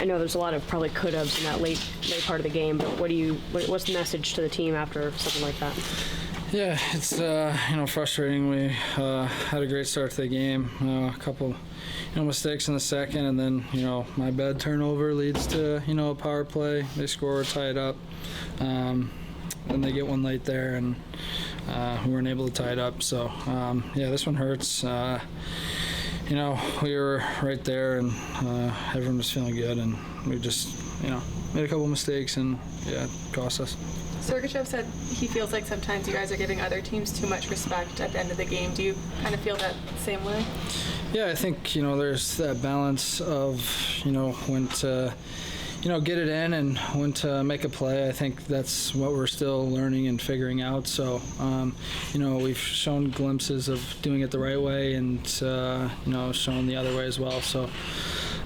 I know there's a lot of probably could-haves in that late part of the game, but what's the message to the team after something like that? Yeah, it's frustrating. We had a great start to the game. A couple mistakes in the second, and then my bad turnover leads to a power play. They score, tie it up. Then they get one late there, and we weren't able to tie it up. So this one hurts. We were right there, and everyone was feeling good, and we just made a couple mistakes, and it cost us. Sergachev said he feels like sometimes you guys are giving other teams too much respect at the end of the game. Do you kind of feel that same way? Yeah, I think there's that balance of when to get it in and when to make a play. I think that's what we're still learning and figuring out. So we've shown glimpses of doing it the right way, and shown the other way as well. So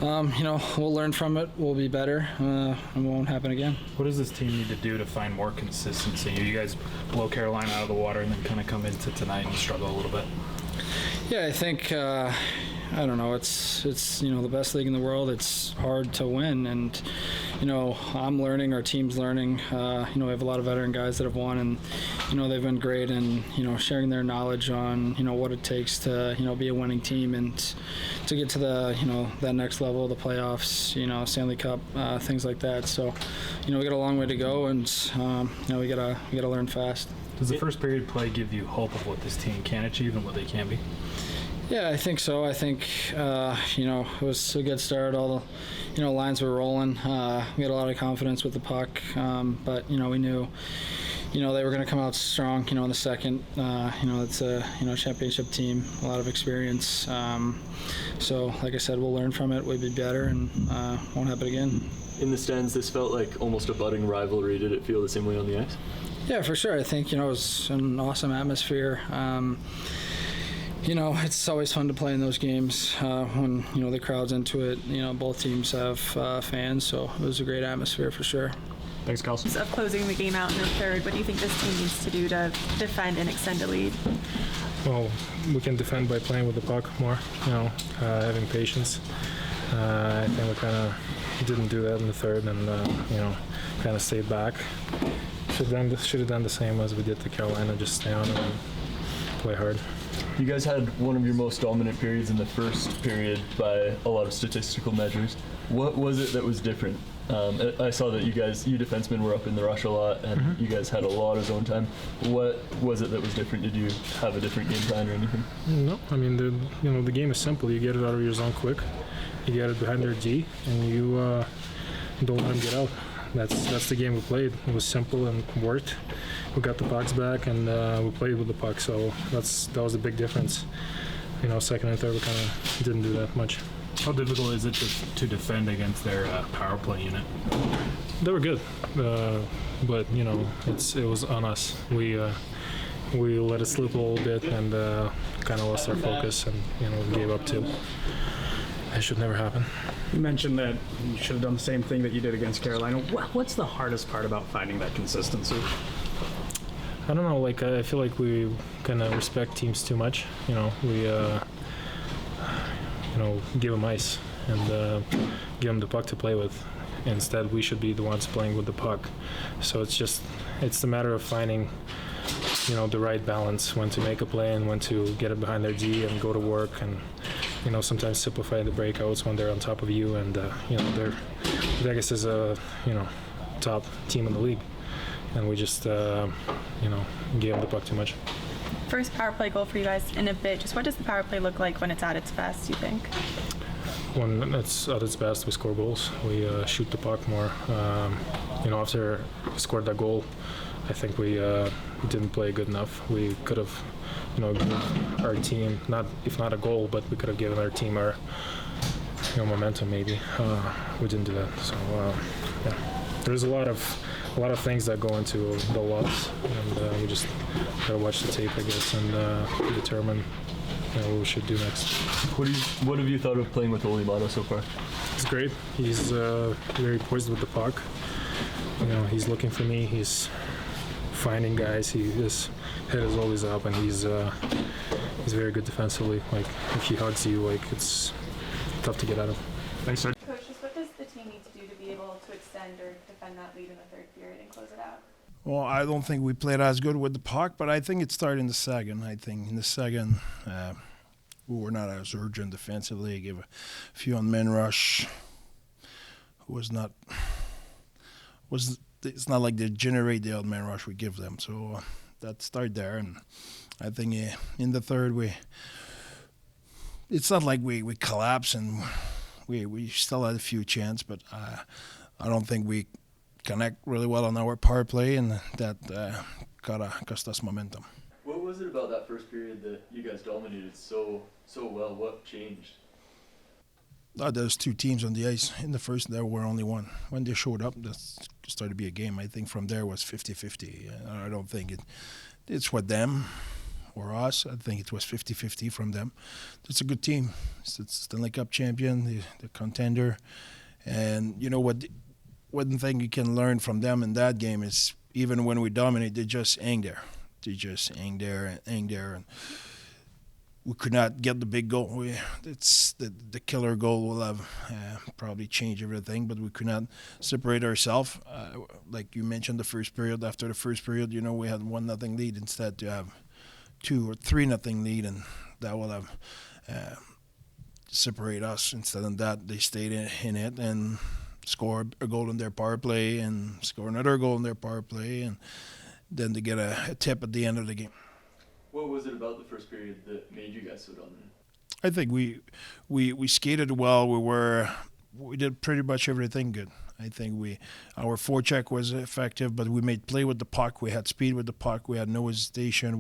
we'll learn from it. We'll be better, and it won't happen again. What does this team need to do to find more consistency? You guys blow Carolina out of the water and then kind of come into tonight and struggle a little bit. Yeah, I think I don't know. It's the best league in the world. It's hard to win, and I'm learning. Our team's learning. We have a lot of veteran guys that have won, and they've been great, and sharing their knowledge on what it takes to be a winning team and to get to the that next level, the playoffs, Stanley Cup, things like that. So we got a long way to go, and we gotta learn fast. Does the first period play give you hope of what this team can achieve and what they can be? Yeah, I think so. I think it was a good start. All the lines were rolling. We had a lot of confidence with the puck, but we knew they were going to come out strong. In the second, it's a championship team, a lot of experience. So like I said, we'll learn from it. We'll be better, and won't happen again. In the stands, this felt like almost a budding rivalry. Did it feel the same way on the ice? Yeah, for sure. I think it was an awesome atmosphere. It's always fun to play in those games when the crowd's into it. Both teams have fans, so it was a great atmosphere for sure. Thanks, Carlson. Of closing the game out in the third, what do you think this team needs to do to defend and extend a lead? Well, we can defend by playing with the puck more. Having patience. I think we kind of didn't do that in the third, and kind of stayed back. Should have done the same as we did to Carolina. Just stay on and play hard. You guys had one of your most dominant periods in the first period by a lot of statistical measures. What was it that was different? I saw that you defensemen were up in the rush a lot, and you guys had a lot of zone time. What was it that was different? Did you have a different game plan or anything? No, I mean the game is simple. You get it out of your zone quick, you get it behind their D, and you don't let them get out. That's the game we played. It was simple and worked. We got the pucks back, and we played with the puck. So that was a big difference. Second and third we kind of didn't do that much. How difficult is it to defend against their power play unit? They were good, but it was on us. We let it slip a little bit and kind of lost our focus, and gave up too. That should never happen. You mentioned that you should have done the same thing that you did against Carolina. What's the hardest part about finding that consistency? I don't know. I feel like we kind of respect teams too much. We give them ice and give them the puck to play with. Instead, we should be the ones playing with the puck. So it's a matter of finding the right balance, when to make a play and when to get it behind their D and go to work, and sometimes simplify the breakouts when they're on top of you, and Vegas is a top team in the league, and we just gave them the puck too much. First power play goal for you guys in a bit. Just what does the power play look like when it's at its best, you think? When it's at its best, we score goals. We shoot the puck more. After we scored that goal, I think we didn't play good enough. We could have given our team, if not a goal, but we could have given our team our momentum maybe. We didn't do that. So there's a lot of things that go into the loss, and we just gotta watch the tape, I guess, and determine what we should do next. What have you thought of playing with Olimano so far? It's great. He's very poised with the puck. He's looking for me. He's finding guys. His head is always up, and he's very good defensively. If he hugs you, it's tough to get at him. Thanks, sir. Coach, just what does the team need to do to be able to extend or defend that lead in the third period and close it out? Well, I don't think we played as good with the puck, but I think it started in the second. I think in the second, we were not as urgent defensively. Gave a few on men rush. It's not like they generate the odd man rush we give them. So that started there, and I think in the third it's not like we collapse and we still had a few chances, but I don't think we connect really well on our power play, and that cost us momentum. What was it about that first period that you guys dominated so well? What changed? There's two teams on the ice. In the first, there were only one. When they showed up, that started to be a game. I think from there was 50-50. I don't think it's what them or us. I think it was 50-50 from them. It's a good team. It's Stanley Cup champion, the contender. And you know what? One thing you can learn from them in that game is even when we dominate, they just hang there. They just hang there. And we could not get the big goal. It's the killer goal will have probably changed everything, but we could not separate ourselves. Like you mentioned, the first period. After the first period, we had 1-0 lead instead to have 2 or 3-0 lead, and that will have separate us. Instead of that, they stayed in it and scored a goal in their power play and score another goal in their power play, and then they get a tip at the end of the game. What was it about the first period that made you guys so dominant? I think we skated well. We did pretty much everything good. I think our forecheck was effective, but we made play with the puck. We had speed with the puck. We had no hesitation.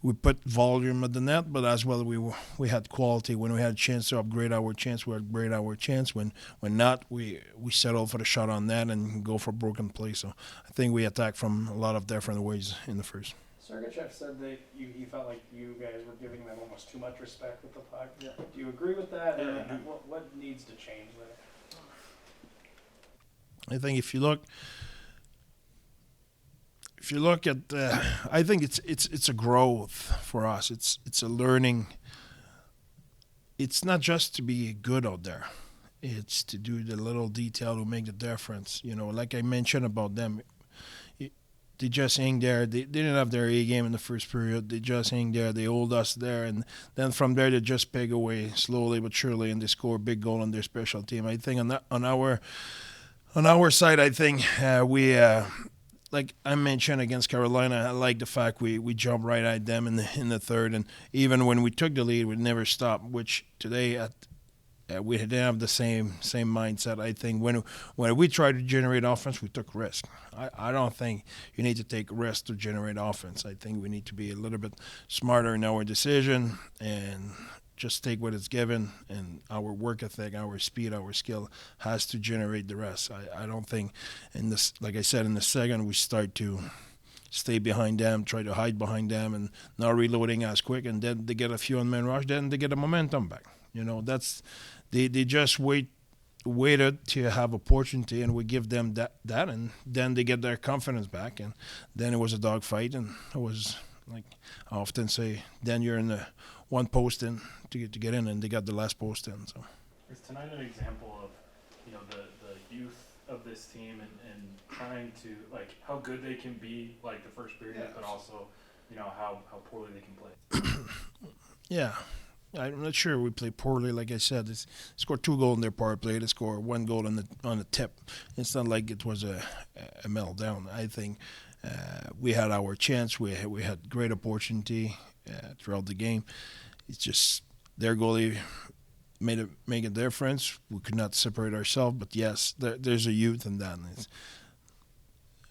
We put volume at the net, but as well we had quality. When we had a chance to upgrade our chance, we upgrade our chance. When not, we settle for the shot on net and go for broken play. So I think we attacked from a lot of different ways in the first. Sergachev said that he felt like you guys were giving them almost too much respect with the puck. Yeah. Do you agree with that? And what needs to change there? I think if you look at, I think it's a growth for us. It's a learning. It's not just to be good out there. It's to do the little detail to make the difference. Like I mentioned about them, they just hang there. They didn't have their A game in the first period. They just hang there. They hold us there, and then from there they just peg away slowly but surely, and they score a big goal on their special team. I think on our side, I think we, like I mentioned against Carolina, I like the fact we jumped right at them in the third, and even when we took the lead, we never stopped. Which today we didn't have the same mindset. I think when we tried to generate offense, we took risk. I don't think you need to take risks to generate offense. I think we need to be a little bit smarter in our decision and just take what is given, and our work ethic, our speed, our skill has to generate the rest. I don't think in this, like I said, in the second we start to stay behind them, try to hide behind them, and not reloading as quick, and then they get a few on man rush, then they get the momentum back. That's they just waited to have opportunity, and we give them that, and then they get their confidence back, and then it was a dogfight, and it was like I often say, then you're in the one post in to get in, and they got the last post in. So is tonight an example of the youth of this team and trying to how good they can be the first period, but also how poorly they can play? Yeah. I'm not sure we played poorly. Like I said, they scored 2 goals in their power play. They scored 1 goal on the tip. It's not like it was a meltdown. I think we had our chance. We had great opportunity throughout the game. It's just their goalie make a difference. We could not separate ourselves. But yes, there's a youth in that.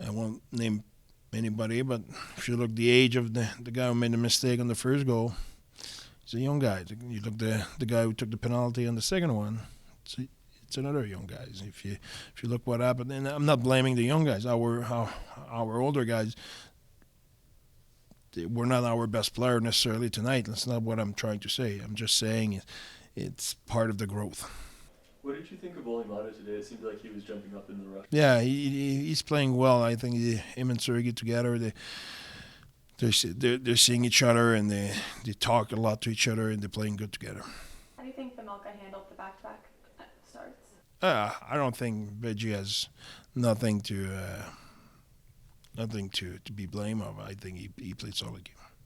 I won't name anybody, but if you look the age of the guy who made the mistake on the first goal, he's a young guy. You look the guy who took the penalty on the second one, it's another young guy. If you look what happened, and I'm not blaming the young guys. Our older guys, they were not our best player necessarily tonight. That's not what I'm trying to say. I'm just saying it's part of the growth. What did you think of Olimata today? It seemed like he was jumping up in the rush. Yeah, he's playing well. I think him and Sergey together, they're seeing each other, and they talk a lot to each other, and they're playing good together. How do you think the Milka handled the back-to-back starts? I don't think Veggie has nothing to be blamed of. I think he played solid game.